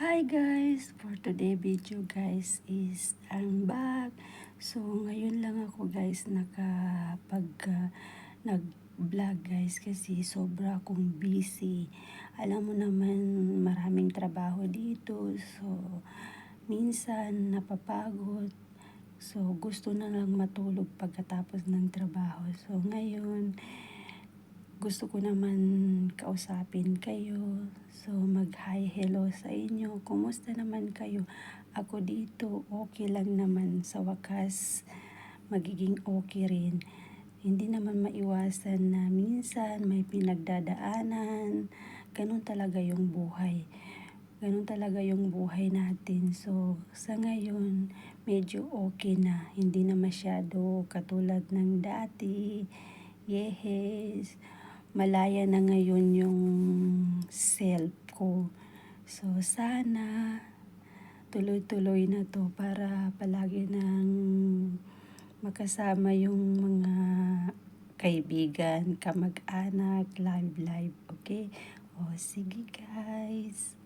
Hi guys! For today video guys is I'm back. So ngayon lang ako guys nag-vlog guys kasi sobra akong busy. Alam mo naman maraming trabaho dito. So minsan napapagod. So gusto na lang matulog pagkatapos ng trabaho. So ngayon gusto ko naman kausapin kayo. So, mag-hi, hello sa inyo. Kumusta naman kayo? Ako dito, okay lang naman. Sa wakas, magiging okay rin. Hindi naman maiwasan na minsan may pinagdadaanan. Ganun talaga yung buhay. Ganun talaga yung buhay natin. So, sa ngayon, medyo okay na. Hindi na masyado katulad ng dati. Yes, malaya na ngayon yung self ko. So, sana tuloy-tuloy na to para palagi nang makasama yung mga kaibigan, kamag-anak, live. Okay? O, sige guys.